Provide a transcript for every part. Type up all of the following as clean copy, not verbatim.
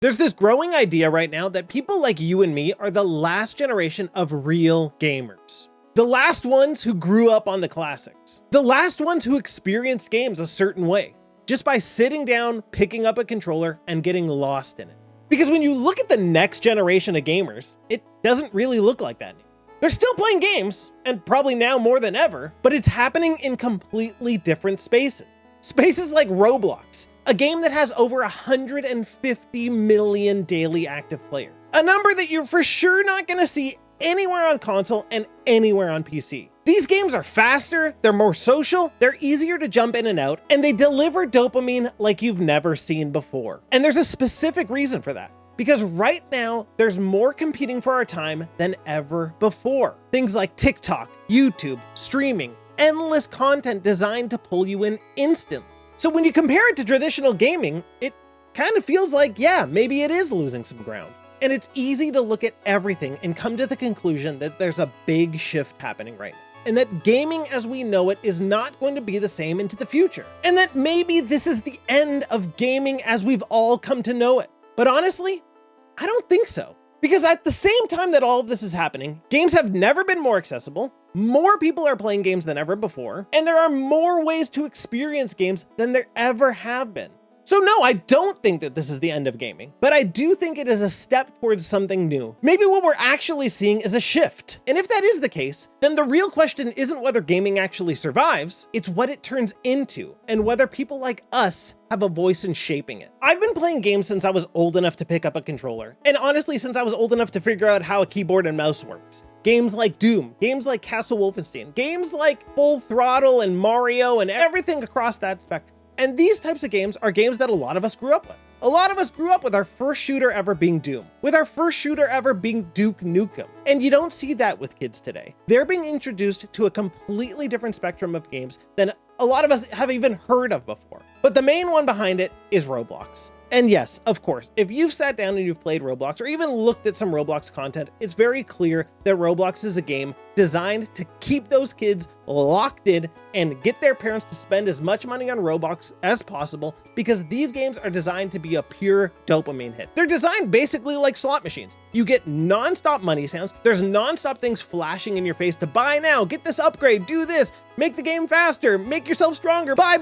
There's this growing idea right now that people like you and me are the last generation of real gamers. The last ones who grew up on the classics. The last ones who experienced games a certain way, just by sitting down, picking up a controller, and getting lost in it. Because when you look at the next generation of gamers, it doesn't really look like that anymore. They're still playing games, and probably now more than ever, but it's happening in completely different spaces. Spaces like Roblox, a game that has over 150 million daily active players. A number that you're for sure not gonna see anywhere on console and anywhere on PC. These games are faster, they're more social, they're easier to jump in and out, and they deliver dopamine like you've never seen before. And there's a specific reason for that. Because right now, there's more competing for our time than ever before. Things like TikTok, YouTube, streaming, endless content designed to pull you in instantly. So when you compare it to traditional gaming, it kind of feels like, yeah, maybe it is losing some ground. And it's easy to look at everything and come to the conclusion that there's a big shift happening right now. And that gaming as we know it is not going to be the same into the future. And that maybe this is the end of gaming as we've all come to know it. But honestly, I don't think so. Because at the same time that all of this is happening, games have never been more accessible, more people are playing games than ever before, and there are more ways to experience games than there ever have been. So no, I don't think that this is the end of gaming, but I do think it is a step towards something new. Maybe what we're actually seeing is a shift. And if that is the case, then the real question isn't whether gaming actually survives, it's what it turns into, and whether people like us have a voice in shaping it. I've been playing games since I was old enough to pick up a controller, and honestly since I was old enough to figure out how a keyboard and mouse works. Games like Doom, games like Castle Wolfenstein, games like Full Throttle and Mario and everything across that spectrum. And these types of games are games that a lot of us grew up with. A lot of us grew up with our first shooter ever being Doom, with our first shooter ever being Duke Nukem. And you don't see that with kids today. They're being introduced to a completely different spectrum of games than a lot of us have even heard of before. But the main one behind it is Roblox. And yes, of course, if you've sat down and you've played Roblox or even looked at some Roblox content, it's very clear that Roblox is a game designed to keep those kids locked in and get their parents to spend as much money on Roblox as possible, because these games are designed to be a pure dopamine hit. They're designed basically like slot machines. You get non-stop money sounds, there's non-stop things flashing in your face to buy now, get this upgrade, do this, make the game faster, make yourself stronger, buy.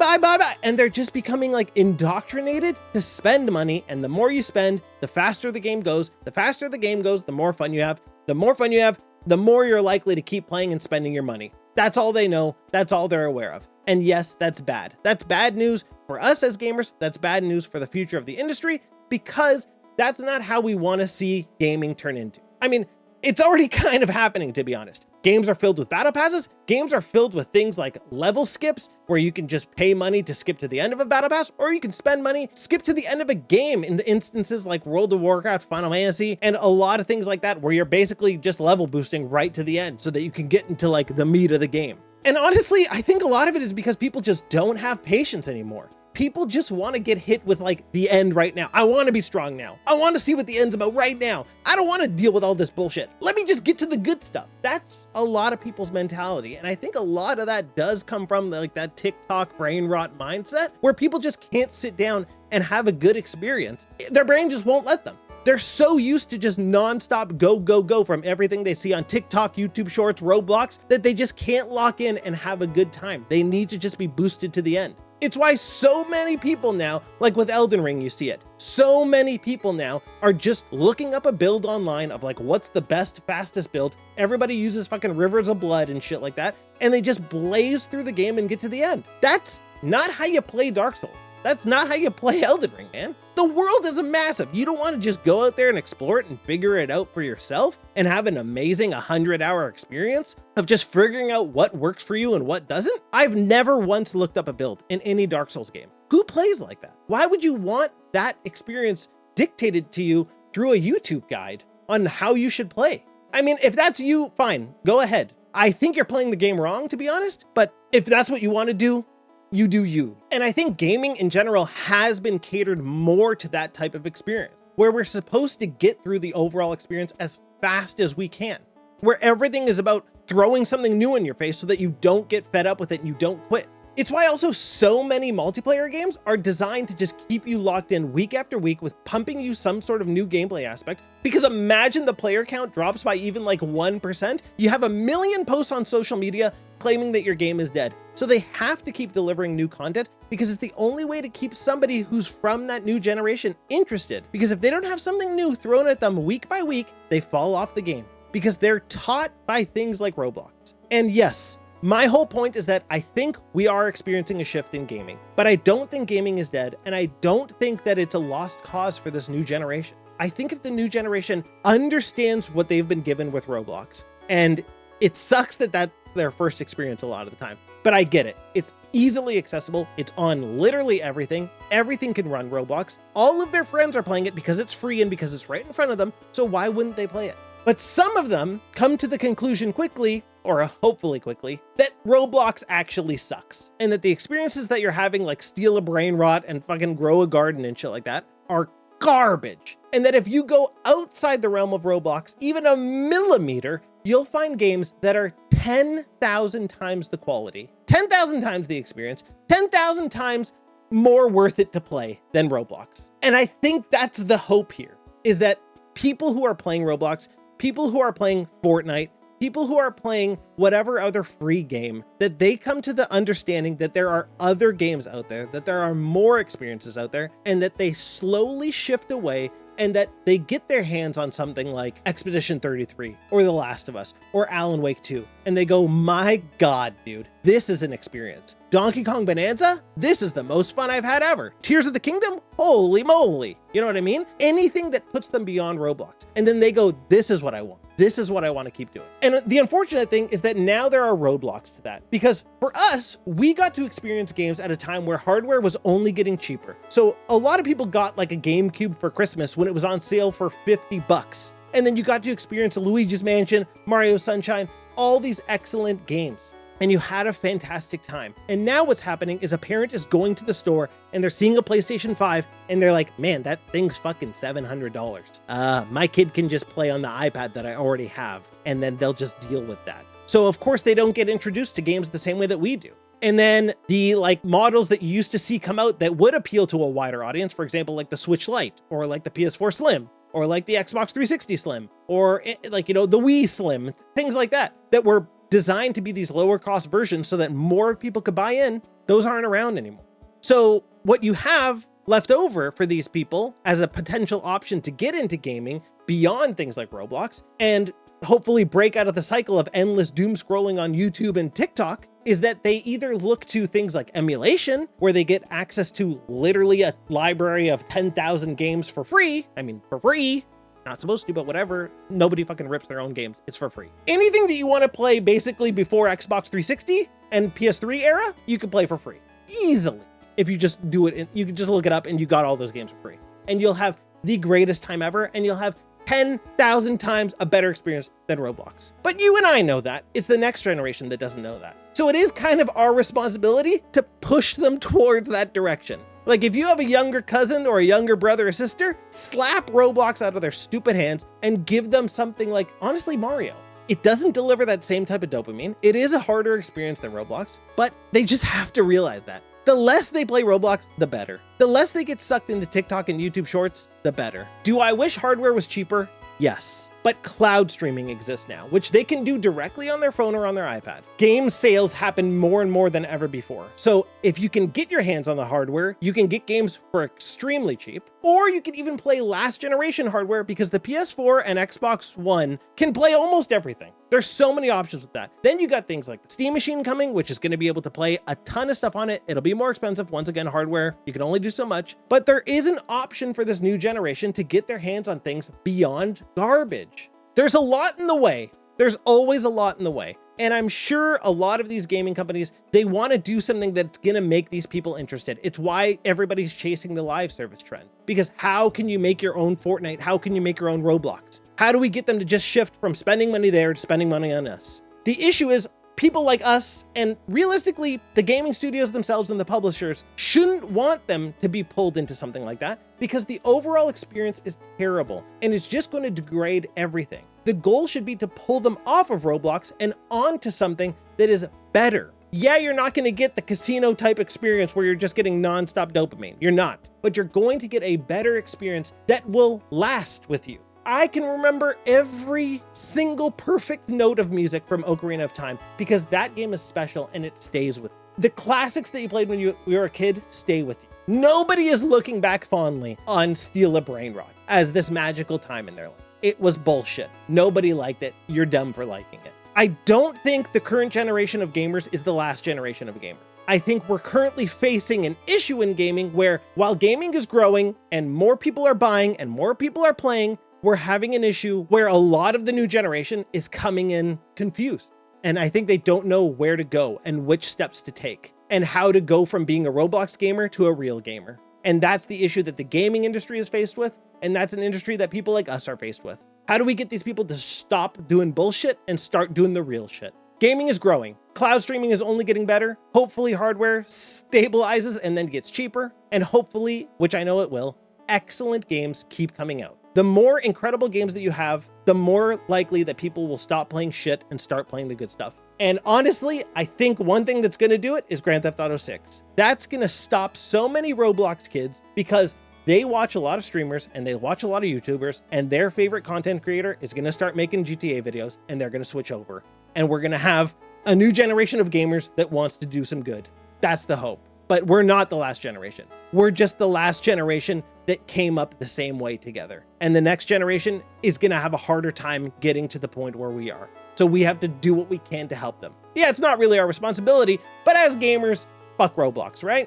And they're just becoming like indoctrinated to spend money, and the more you spend, the faster the game goes. The faster the game goes, the more fun you have. The more fun you have, the more you're likely to keep playing and spending your money. That's all they know. That's all they're aware of. And yes, that's bad. That's bad news for us as gamers. That's bad news for the future of the industry, because that's not how we want to see gaming turn into. I mean, it's already kind of happening, to be honest. Games are filled with battle passes. Games are filled with things like level skips, where you can just pay money to skip to the end of a battle pass, or you can spend money, skip to the end of a game in the instances like World of Warcraft, Final Fantasy, and a lot of things like that, where you're basically just level boosting right to the end so that you can get into like the meat of the game. And honestly, I think a lot of it is because people just don't have patience anymore. People just want to get hit with like the end right now. I want to be strong now. I want to see what the end's about right now. I don't want to deal with all this bullshit. Let me just get to the good stuff. That's a lot of people's mentality. And I think a lot of that does come from like that TikTok brain rot mindset, where people just can't sit down and have a good experience. Their brain just won't let them. They're so used to just nonstop go from everything they see on TikTok, YouTube Shorts, Roblox, that they just can't lock in and have a good time. They need to just be boosted to the end. It's why so many people now, like with Elden Ring, you see it. So many people now are just looking up a build online of like, what's the best, fastest build? Everybody uses fucking rivers of blood and shit like that, and they just blaze through the game and get to the end. That's not how you play Dark Souls. That's not how you play Elden Ring, man. The world is massive. You don't want to just go out there and explore it and figure it out for yourself and have an amazing 100-hour experience of just figuring out what works for you and what doesn't? I've never once looked up a build in any Dark Souls game. Who plays like that? Why would you want that experience dictated to you through a YouTube guide on how you should play? I mean, if that's you, fine, go ahead. I think you're playing the game wrong, to be honest, but if that's what you want to do, you do you. And I think gaming in general has been catered more to that type of experience, where we're supposed to get through the overall experience as fast as we can, where everything is about throwing something new in your face so that you don't get fed up with it and you don't quit. It's why also so many multiplayer games are designed to just keep you locked in week after week with pumping you some sort of new gameplay aspect. Because imagine the player count drops by even like 1%. You have a million posts on social media claiming that your game is dead. So they have to keep delivering new content because it's the only way to keep somebody who's from that new generation interested. Because if they don't have something new thrown at them week by week, they fall off the game because they're taught by things like Roblox. And yes, my whole point is that I think we are experiencing a shift in gaming, but I don't think gaming is dead, and I don't think that it's a lost cause for this new generation. I think if the new generation understands what they've been given with Roblox, and it sucks that that's their first experience a lot of the time, but I get it. It's easily accessible. It's on literally everything. Everything can run Roblox. All of their friends are playing it because it's free and because it's right in front of them, so why wouldn't they play it? But some of them come to the conclusion quickly, or hopefully quickly, that Roblox actually sucks. And that the experiences that you're having, like steal a brain rot and fucking grow a garden and shit like that, are garbage. And that if you go outside the realm of Roblox, even a millimeter, you'll find games that are 10,000 times the quality, 10,000 times the experience, 10,000 times more worth it to play than Roblox. And I think that's the hope here, is that people who are playing Roblox, people who are playing Fortnite, people who are playing whatever other free game, that they come to the understanding that there are other games out there, that there are more experiences out there, and that they slowly shift away and that they get their hands on something like Expedition 33 or The Last of Us or Alan Wake 2. And they go, my God, dude, this is an experience. Donkey Kong Bonanza, this is the most fun I've had ever. Tears of the Kingdom, holy moly. You know what I mean? Anything that puts them beyond Roblox. And then they go, this is what I want. This is what I want to keep doing. And the unfortunate thing is that now there are roadblocks to that, because for us, we got to experience games at a time where hardware was only getting cheaper. So a lot of people got like a GameCube for Christmas when it was on sale for 50 bucks. And then you got to experience Luigi's Mansion, Mario Sunshine, all these excellent games. And you had a fantastic time. And now what's happening is a parent is going to the store and they're seeing a PlayStation 5 and they're like, man, that thing's fucking $700. My kid can just play on the iPad that I already have. And then they'll just deal with that. So of course they don't get introduced to games the same way that we do. And then the like models that you used to see come out that would appeal to a wider audience, for example, like the Switch Lite or like the PS4 Slim, or like the Xbox 360 Slim, or like, you know, the Wii Slim, things like that, that were designed to be these lower cost versions so that more people could buy in, those aren't around anymore. So what you have left over for these people as a potential option to get into gaming beyond things like Roblox and hopefully break out of the cycle of endless doom scrolling on YouTube and TikTok is that they either look to things like emulation, where they get access to literally a library of 10,000 games for free. I mean, for free. Not supposed to, but whatever. Nobody fucking rips their own games. It's for free. Anything that you want to play basically before Xbox 360 and PS3 era, you can play for free. Easily. If you just do it, you can just look it up and you got all those games for free. And you'll have the greatest time ever, and you'll have 10,000 times a better experience than Roblox. But you and I know that. It's the next generation that doesn't know that. So it is kind of our responsibility to push them towards that direction. Like if you have a younger cousin or a younger brother or sister, slap Roblox out of their stupid hands and give them something like, honestly, Mario. It doesn't deliver that same type of dopamine. It is a harder experience than Roblox, but they just have to realize that. The less they play Roblox, the better. The less they get sucked into TikTok and YouTube Shorts, the better. Do I wish hardware was cheaper? Yes. But cloud streaming exists now, which they can do directly on their phone or on their iPad. Game sales happen more and more than ever before. So if you can get your hands on the hardware, you can get games for extremely cheap, or you can even play last generation hardware because the PS4 and Xbox One can play almost everything. There's so many options with that. Then you got things like the Steam Machine coming, which is going to be able to play a ton of stuff on it. It'll be more expensive. Once again, hardware, you can only do so much, but there is an option for this new generation to get their hands on things beyond garbage. There's a lot in the way. There's always a lot in the way. And I'm sure a lot of these gaming companies, they want to do something that's going to make these people interested. It's why everybody's chasing the live service trend. Because how can you make your own Fortnite? How can you make your own Roblox? How do we get them to just shift from spending money there to spending money on us? The issue is people like us, and realistically, the gaming studios themselves and the publishers shouldn't want them to be pulled into something like that because the overall experience is terrible and it's just going to degrade everything. The goal should be to pull them off of Roblox and onto something that is better. Yeah, you're not going to get the casino type experience where you're just getting nonstop dopamine. You're not, but you're going to get a better experience that will last with you. I can remember every single perfect note of music from Ocarina of Time because that game is special and it stays with you. The classics that you played when you were a kid stay with you. Nobody is looking back fondly on Steal a Brain Rot as this magical time in their life. It was bullshit. Nobody liked it. You're dumb for liking it. I don't think the current generation of gamers is the last generation of gamers. I think we're currently facing an issue in gaming where while gaming is growing and more people are buying and more people are playing, we're having an issue where a lot of the new generation is coming in confused. And I think they don't know where to go and which steps to take and how to go from being a Roblox gamer to a real gamer. And that's the issue that the gaming industry is faced with. And that's an industry that people like us are faced with. How do we get these people to stop doing bullshit and start doing the real shit? Gaming is growing. Cloud streaming is only getting better. Hopefully hardware stabilizes and then gets cheaper. And hopefully, which I know it will, excellent games keep coming out. The more incredible games that you have, the more likely that people will stop playing shit and start playing the good stuff. And honestly, I think one thing that's going to do it is Grand Theft Auto 6. That's going to stop so many Roblox kids because they watch a lot of streamers and they watch a lot of YouTubers, and their favorite content creator is going to start making GTA videos and they're going to switch over. And we're going to have a new generation of gamers that wants to do some good. That's the hope. But we're not the last generation. We're just the last generation that came up the same way together. And the next generation is going to have a harder time getting to the point where we are. So we have to do what we can to help them. Yeah, it's not really our responsibility, but as gamers, fuck Roblox, right?